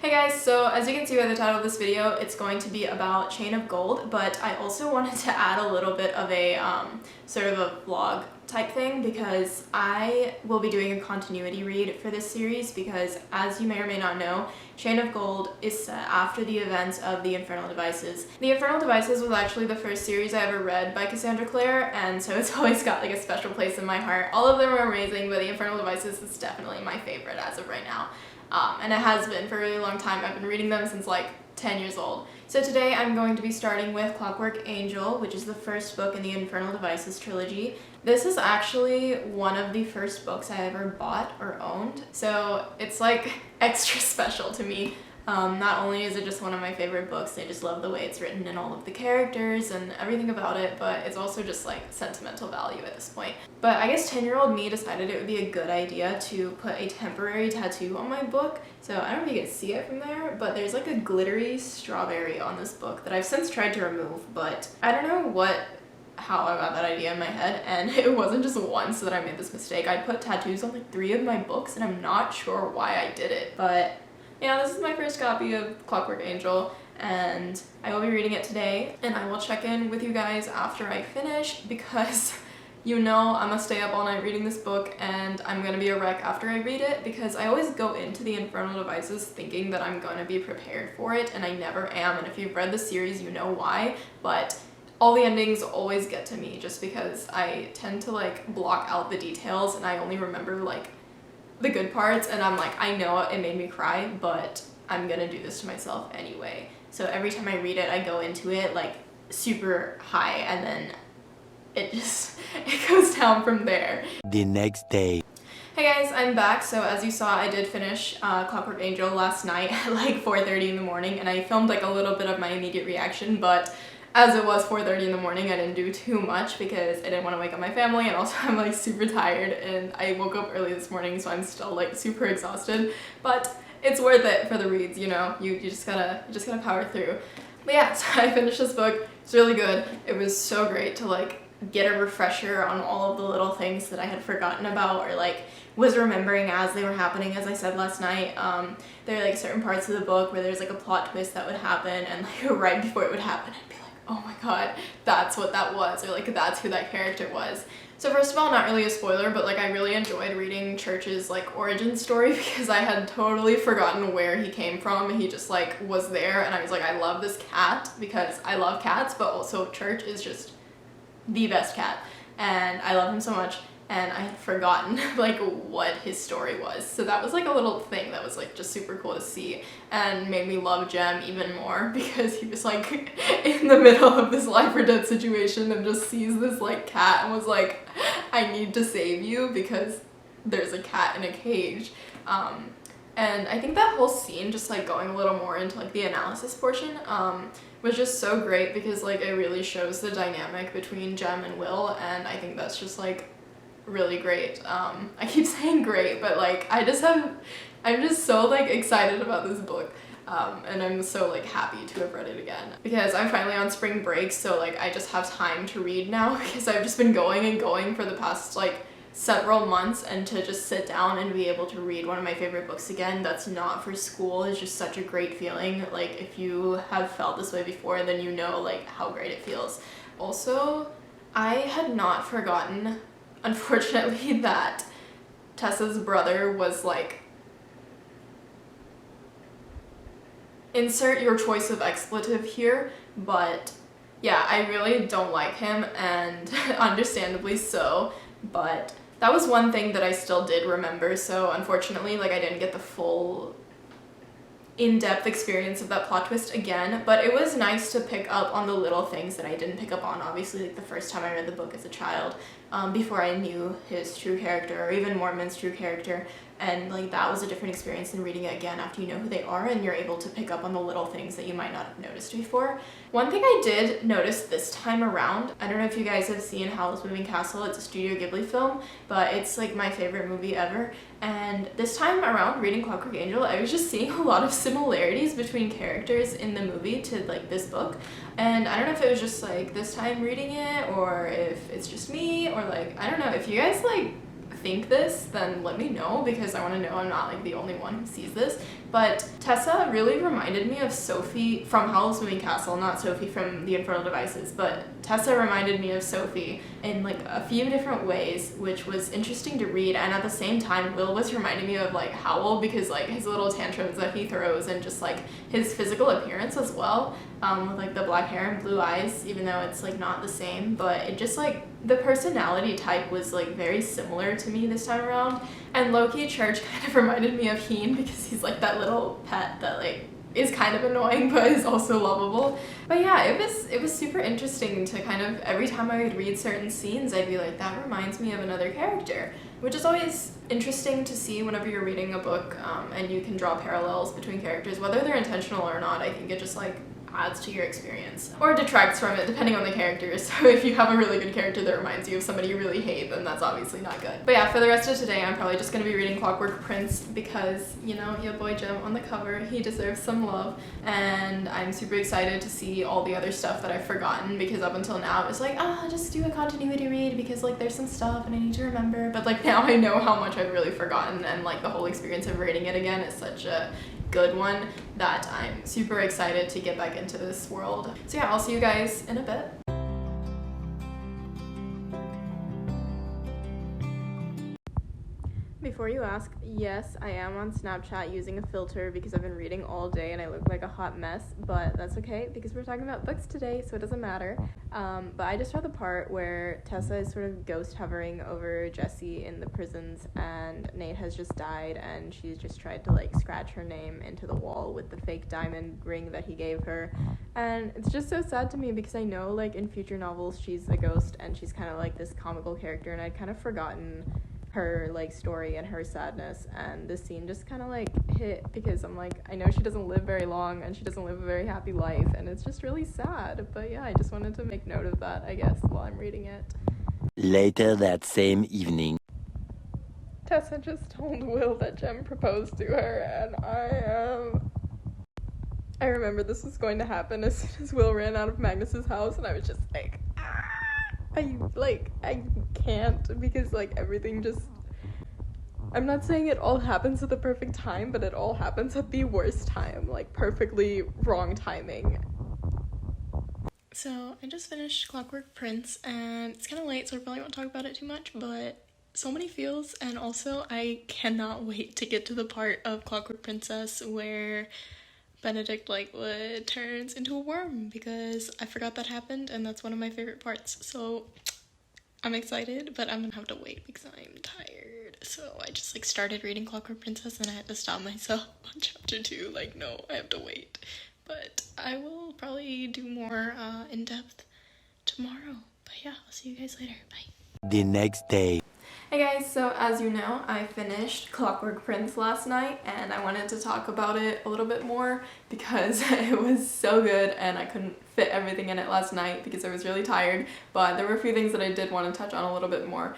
Hey guys, so as you can see by the title of this video, it's going to be about Chain of Gold, but I also wanted to add a little bit of a sort of a vlog type thing because I will be doing a continuity read for this series because, as you may or may not know, Chain of Gold is set after the events of the Infernal Devices. The Infernal Devices was actually the first series I ever read by Cassandra Clare, and so it's always got like a special place in my heart. All of them are amazing, but the Infernal Devices is definitely my favorite as of right now. And it has been for a really long time. I've been reading them since like 10 years old. So today I'm going to be starting with Clockwork Angel, which is the first book in the Infernal Devices trilogy. This is actually one of the first books I ever bought or owned, so it's like extra special to me. Not only is it just one of my favorite books, I just love the way it's written and all of the characters and everything about it, but it's also just like sentimental value at this point. But I guess 10-year-old me decided it would be a good idea to put a temporary tattoo on my book. So I don't know if you can see it from there, but there's like a glittery strawberry on this book that I've since tried to remove, but I don't know how I got that idea in my head, and it wasn't just once that I made this mistake. I put tattoos on like 3 of my books and I'm not sure why I did it, but yeah, this is my first copy of Clockwork Angel, and I will be reading it today, and I will check in with you guys after I finish, because you know I'm gonna stay up all night reading this book, and I'm gonna be a wreck after I read it, because I always go into the Infernal Devices thinking that I'm gonna be prepared for it, and I never am, and if you've read the series, you know why, but all the endings always get to me, just because I tend to like block out the details, and I only remember like the good parts, and I'm like, I know it made me cry, but I'm gonna do this to myself anyway. So every time I read it, I go into it like super high, and then it goes down from there. The next day. Hey guys, I'm back. So as you saw, I did finish Clockwork Angel last night at like 4:30 in the morning, and I filmed like a little bit of my immediate reaction, but as it was 4:30 in the morning, I didn't do too much because I didn't want to wake up my family, and also I'm like super tired, and I woke up early this morning, so I'm still like super exhausted, but it's worth it for the reads, you know, you just gotta power through. But yeah, so I finished this book. It's really good. It was so great to like get a refresher on all of the little things that I had forgotten about or like was remembering as they were happening. As I said last night, there are like certain parts of the book where there's like a plot twist that would happen, and like right before it would happen, I'd be like, oh my god, that's what that was, or like that's who that character was. So first of all, not really a spoiler, but like I really enjoyed reading Church's like origin story because I had totally forgotten where he came from. He just like was there, and I was like, I love this cat because I love cats, but also Church is just the best cat, and I love him so much, and I had forgotten like what his story was. So that was like a little thing that was like just super cool to see, and made me love Jem even more because he was like in the middle of this life or death situation and just sees this like cat and was like, I need to save you because there's a cat in a cage. And I think that whole scene, just like going a little more into like the analysis portion, was just so great because like it really shows the dynamic between Jem and Will, and I think that's just like really great. I keep saying great, but like I'm just so like excited about this book, and I'm so like happy to have read it again because I'm finally on spring break, so like I just have time to read now because I've just been going and going for the past like several months, and to just sit down and be able to read one of my favorite books again that's not for school is just such a great feeling. Like if you have felt this way before, then you know like how great it feels. Also, I had not forgotten, unfortunately, that Tessa's brother was like, insert your choice of expletive here, but yeah, I really don't like him, and understandably so, but that was one thing that I still did remember. So unfortunately, like I didn't get the full in-depth experience of that plot twist again, but it was nice to pick up on the little things that I didn't pick up on, obviously, like the first time I read the book as a child, before I knew his true character, or even Mormon's true character, and like that was a different experience than reading it again after you know who they are and you're able to pick up on the little things that you might not have noticed before. One thing I did notice this time around, I don't know if you guys have seen Howl's Moving Castle, it's a Studio Ghibli film, but it's like my favorite movie ever, and this time around reading Clockwork Angel, I was just seeing a lot of similarities between characters in the movie to like this book, and I don't know if it was just like this time reading it, or if it's just me, or like I don't know. If you guys like think this, then let me know because I want to know I'm not like the only one who sees this. but Tessa really reminded me of Sophie from Howl's Moving Castle, not Sophie from the Infernal Devices, but Tessa reminded me of Sophie in like a few different ways, which was interesting to read, and at the same time Will was reminding me of like Howl, because like his little tantrums that he throws and just like his physical appearance as well, with like the black hair and blue eyes, even though it's like not the same, but it just like the personality type was like very similar to me this time around. And low-key Church kind of reminded me of Heen, because he's like that little pet that like is kind of annoying but is also lovable. But yeah, it was super interesting to kind of, every time I would read certain scenes, I'd be like, that reminds me of another character, which is always interesting to see whenever you're reading a book, and you can draw parallels between characters, whether they're intentional or not. I think it just like adds to your experience, or detracts from it depending on the characters. So if you have a really good character that reminds you of somebody you really hate, then that's obviously not good. But yeah, for the rest of today, I'm probably just gonna be reading Clockwork Prince, because, you know, your boy Jem on the cover, he deserves some love, and I'm super excited to see all the other stuff that I've forgotten, because up until now it was like, just do a continuity read because like there's some stuff and I need to remember, but like now I know how much I've really forgotten, and like the whole experience of reading it again is such a good one that I'm super excited to get back into this world. So yeah, I'll see you guys in a bit. Before you ask, yes, I am on Snapchat using a filter because I've been reading all day and I look like a hot mess, but that's okay because we're talking about books today, so it doesn't matter. But I just saw the part where Tessa is sort of ghost hovering over Jesse in the prisons, and Nate has just died, and she's just tried to like scratch her name into the wall with the fake diamond ring that he gave her. And it's just so sad to me because I know like in future novels she's a ghost and she's kind of like this comical character, and I'd kind of forgotten her like story and her sadness, and this scene just kind of like hit, because I'm like, I know she doesn't live very long and she doesn't live a very happy life, and it's just really sad. But yeah, I just wanted to make note of that, I guess, while I'm reading it. Later that same evening, Tessa just told Will that Jem proposed to her, and I remember this was going to happen as soon as Will ran out of Magnus's house, and I was just like, I can't, because like everything just, I'm not saying it all happens at the perfect time, but it all happens at the worst time, like perfectly wrong timing. So I just finished Clockwork Prince, and it's kind of late, so I probably won't talk about it too much, but so many feels, and also I cannot wait to get to the part of Clockwork Princess where Benedict Lightwood turns into a worm, because I forgot that happened, and that's one of my favorite parts. So I'm excited, but I'm gonna have to wait because I'm tired. So I just like started reading Clockwork Princess and I had to stop myself on chapter 2. Like, no, I have to wait. But I will probably do more in depth tomorrow. But yeah, I'll see you guys later. Bye. the next day. Hey guys, so as you know, I finished Clockwork Prince last night, and I wanted to talk about it a little bit more because it was so good and I couldn't fit everything in it last night because I was really tired, but there were a few things that I did want to touch on a little bit more.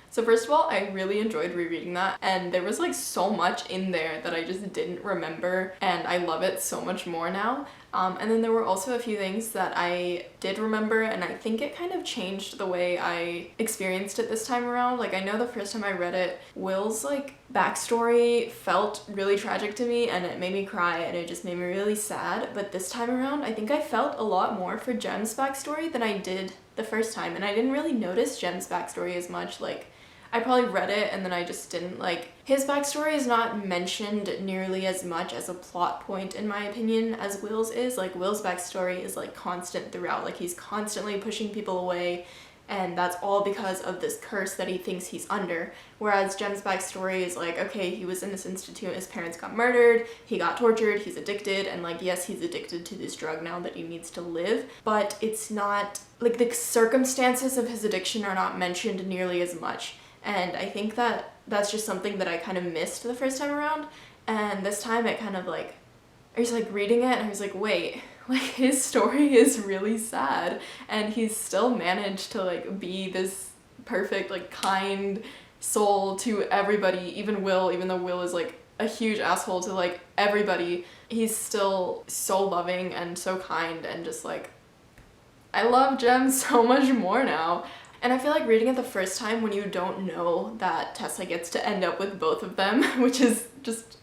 So first of all, I really enjoyed rereading that, and there was like so much in there that I just didn't remember, and I love it so much more now. And then there were also a few things that I did remember, and I think it kind of changed the way I experienced it this time around. Like, I know the first time I read it, Will's like backstory felt really tragic to me, and it made me cry, and it just made me really sad. But this time around, I think I felt a lot more for Jem's backstory than I did the first time, and I didn't really notice Jem's backstory as much. Like, I probably read it and then I just didn't like, his backstory is not mentioned nearly as much as a plot point in my opinion as Will's is. Like, Will's backstory is like constant throughout, like he's constantly pushing people away, and that's all because of this curse that he thinks he's under. Whereas Jem's backstory is like, okay, he was in this institute, his parents got murdered, he got tortured, he's addicted, and like, yes, he's addicted to this drug now that he needs to live, but it's not, like, the circumstances of his addiction are not mentioned nearly as much. And I think that that's just something that I kind of missed the first time around, and this time it kind of like, I was like reading it and I was like, wait, like his story is really sad, and he's still managed to like be this perfect, like kind soul to everybody, even Will, even though Will is like a huge asshole to like everybody, he's still so loving and so kind, and just like, I love Jem so much more now. And I feel like reading it the first time when you don't know that Tessa gets to end up with both of them, which is just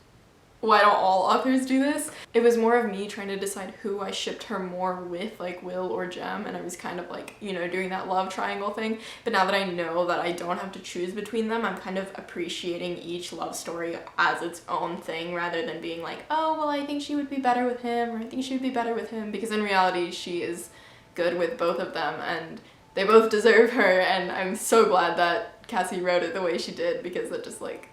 why don't all authors do this? It was more of me trying to decide who I shipped her more with, like Will or Jem, and I was kind of like, you know, doing that love triangle thing. But now that I know that I don't have to choose between them, I'm kind of appreciating each love story as its own thing rather than being like, oh, well, I think she would be better with him, or I think she would be better with him, because in reality, she is good with both of them, and they both deserve her, and I'm so glad that Cassie wrote it the way she did, because it just, like,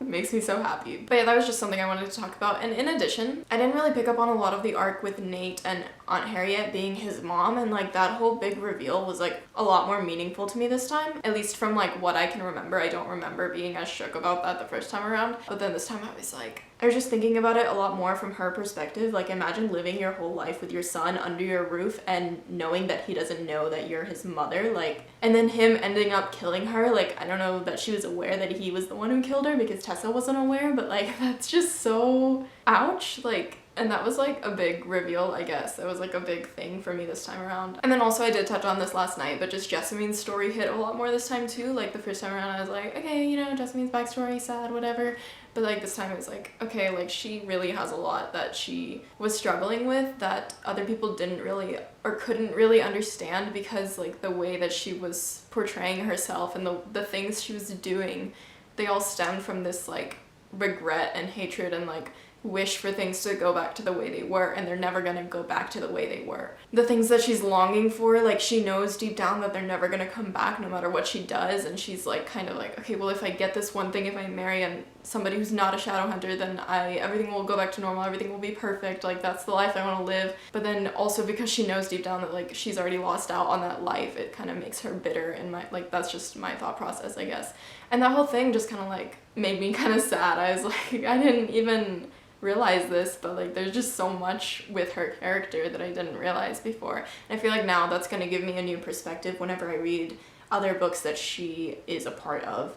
it makes me so happy. But yeah, that was just something I wanted to talk about. And in addition, I didn't really pick up on a lot of the arc with Nate and Aunt Harriet being his mom, and like that whole big reveal was like a lot more meaningful to me this time. At least from like what I can remember. I don't remember being as shook about that the first time around. But then this time I was like, I was just thinking about it a lot more from her perspective. Like, imagine living your whole life with your son under your roof and knowing that he doesn't know that you're his mother, like, and then him ending up killing her. Like, I don't know that she was aware that he was the one who killed her because Tessa wasn't aware, but like, that's just so ouch. Like, and that was like a big reveal, I guess. It was like a big thing for me this time around. And then also I did touch on this last night, but just Jessamine's story hit a lot more this time too. Like the first time around I was like, okay, you know, Jessamine's backstory, sad, whatever. But like this time it was like, okay, like she really has a lot that she was struggling with that other people didn't really or couldn't really understand, because like the way that she was portraying herself and the things she was doing, they all stemmed from this like regret and hatred and like wish for things to go back to the way they were, and they're never gonna go back to the way they were. The things that she's longing for, like she knows deep down that they're never gonna come back no matter what she does, and she's like kind of like, okay, well if I get this one thing, if I marry and somebody who's not a shadow hunter, then everything will go back to normal, everything will be perfect, like that's the life I want to live. But then also because she knows deep down that like she's already lost out on that life, it kind of makes her bitter, and like that's just my thought process, I guess. And that whole thing just kind of like made me kind of sad. I was like, I didn't even realize this, but like there's just so much with her character that I didn't realize before. And I feel like now that's going to give me a new perspective whenever I read other books that she is a part of,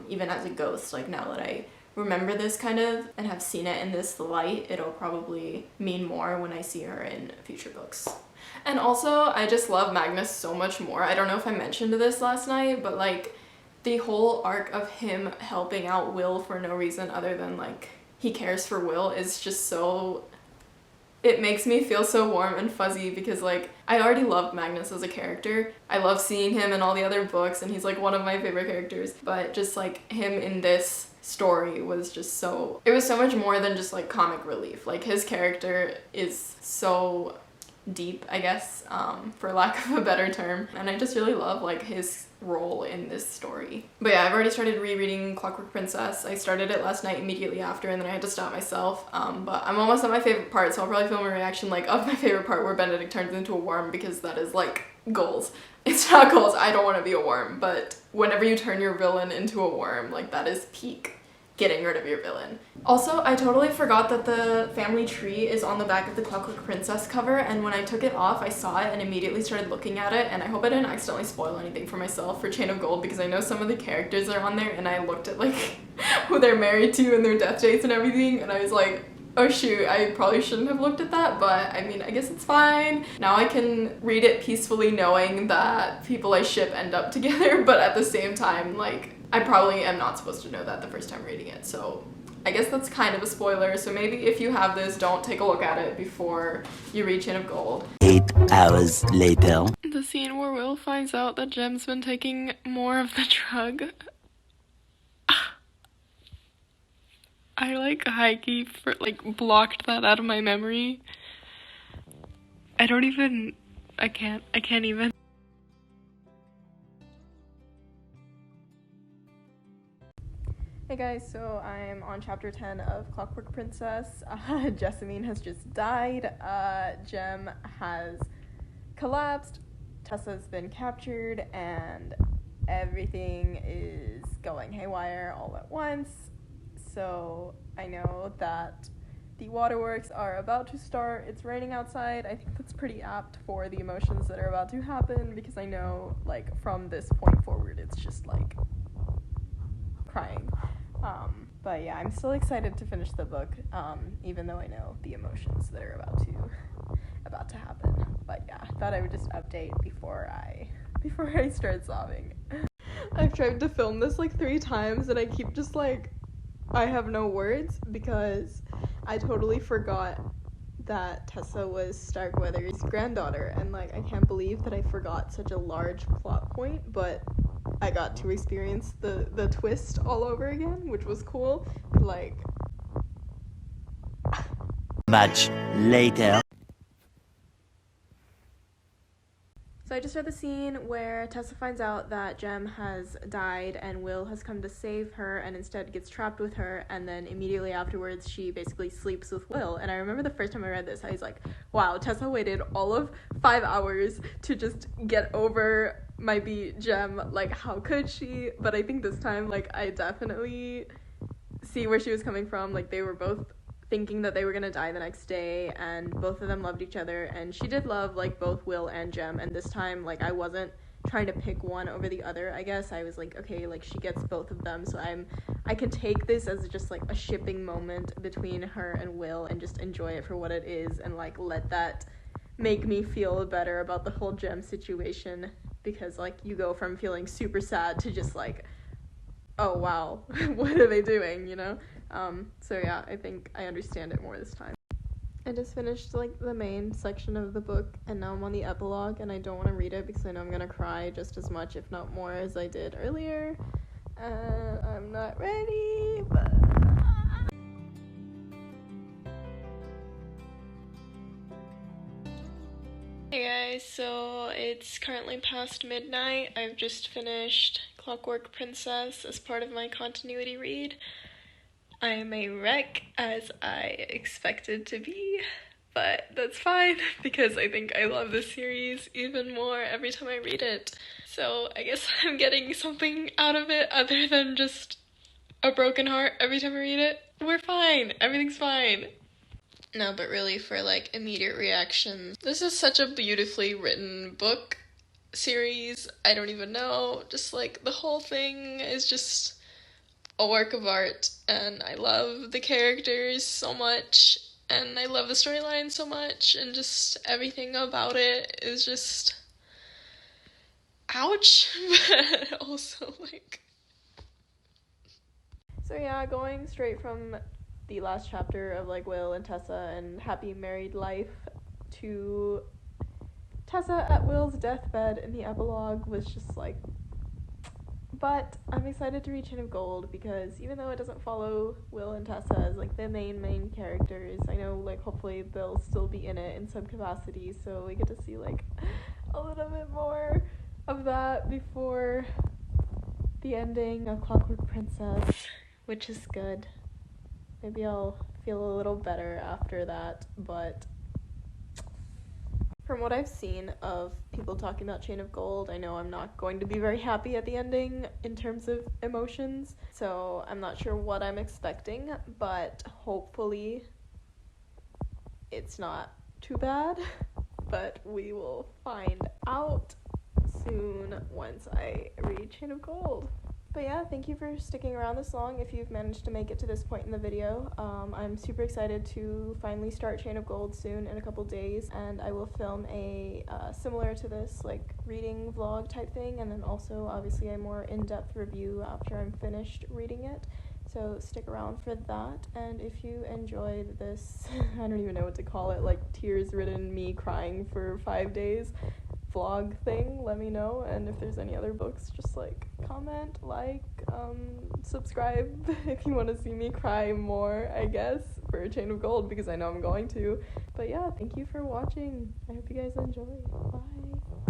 even as a ghost. Like now that I remember this kind of and have seen it in this light, it'll probably mean more when I see her in future books. And also I just love Magnus so much more. I don't know if I mentioned this last night, but like the whole arc of him helping out Will for no reason other than like he cares for Will is just so, it makes me feel so warm and fuzzy, because like I already loved Magnus as a character. I love seeing him in all the other books, and he's like one of my favorite characters, but just like him in this story was just so, it was so much more than just like comic relief. Like his character is so deep, I guess, for lack of a better term, and I just really love like his role in this story. But yeah, I've already started rereading Clockwork Princess. I started it last night immediately after, and then I had to stop myself, but I'm almost at my favorite part, so I'll probably film a reaction like of my favorite part where Benedict turns into a worm, because that is like goals. It's not goals, I don't want to be a worm, but whenever you turn your villain into a worm, like that is peak getting rid of your villain. Also, I totally forgot that the family tree is on the back of the Clockwork Princess cover, and when I took it off, I saw it and immediately started looking at it, and I hope I didn't accidentally spoil anything for myself for Chain of Gold, because I know some of the characters are on there, and I looked at like who they're married to and their death dates and everything, and I was like, oh shoot, I probably shouldn't have looked at that, but I mean, I guess it's fine. Now I can read it peacefully knowing that people I ship end up together, but at the same time, like, I probably am not supposed to know that the first time reading it, so I guess that's kind of a spoiler, so maybe if you have this, don't take a look at it before you read Chain of Gold. 8 hours later. The scene where Will finds out that Jem's been taking more of the drug. I like high-key blocked that out of my memory. I can't even. Hey guys, so I'm on chapter 10 of Clockwork Princess. Jessamine has just died, Jem has collapsed, Tessa's been captured, and everything is going haywire all at once. So I know that the waterworks are about to start. It's raining outside. I think that's pretty apt for the emotions that are about to happen, because I know like from this point forward it's just like crying. But yeah, I'm still excited to finish the book, even though I know the emotions that are about to happen. But yeah, I thought I would just update before I start sobbing. I've tried to film this like 3 times, and I keep just like I have no words because I totally forgot that Tessa was Starkweather's granddaughter, and like I can't believe that I forgot such a large plot point, but I got to experience the twist all over again, which was cool. Like, Much later. so I just read the scene where Tessa finds out that Jem has died and Will has come to save her and instead gets trapped with her, and then immediately afterwards she basically sleeps with Will. And I remember the first time I read this, I was like, wow, Tessa waited all of 5 hours to just get over my beat Jem. Like, how could she? But I think this time, like, I definitely see where she was coming from. Like, they were both thinking that they were gonna die the next day, and both of them loved each other, and she did love like both Will and Jem, and this time like I wasn't trying to pick one over the other. I guess I was like, okay, like she gets both of them, so I can take this as just like a shipping moment between her and Will and just enjoy it for what it is, and like let that make me feel better about the whole Jem situation, because like you go from feeling super sad to just like, oh wow, what are they doing, you know? So yeah, I think I understand it more this time. I just finished like the main section of the book, and now I'm on the epilogue, and I don't want to read it because I know I'm gonna cry just as much, if not more, as I did earlier. I'm not ready, but hey guys, so it's currently past midnight. I've just finished Clockwork Princess as part of my continuity read. I am a wreck, as I expected to be, but that's fine because I think I love this series even more every time I read it. So I guess I'm getting something out of it other than just a broken heart every time I read it. We're fine. Everything's fine. No, but really for like immediate reactions, this is such a beautifully written book series. I don't even know. Just like the whole thing is just a work of art, and I love the characters so much, and I love the storyline so much, and just everything about it is just ouch, but also like, so yeah, going straight from the last chapter of like Will and Tessa and happy married life to Tessa at Will's deathbed in the epilogue was just like, but I'm excited to read Chain of Gold because even though it doesn't follow Will and Tessa as like the main characters, I know like hopefully they'll still be in it in some capacity, so we get to see like a little bit more of that before the ending of Clockwork Princess, which is good. Maybe I'll feel a little better after that, but from what I've seen of people talking about Chain of Gold, I know I'm not going to be very happy at the ending in terms of emotions, so I'm not sure what I'm expecting, but hopefully it's not too bad, but we will find out soon once I read Chain of Gold. But yeah, thank you for sticking around this long if you've managed to make it to this point in the video. I'm super excited to finally start Chain of Gold soon in a couple days, and I will film a similar to this like reading vlog type thing, and then also obviously a more in-depth review after I'm finished reading it. So stick around for that, and if you enjoyed this, I don't even know what to call it, like tears-ridden me crying for 5 days vlog thing, let me know, and if there's any other books, just like comment, like, subscribe if you want to see me cry more, I guess, for Chain of Gold, because I know I'm going to. But yeah, thank you for watching. I hope you guys enjoy. Bye.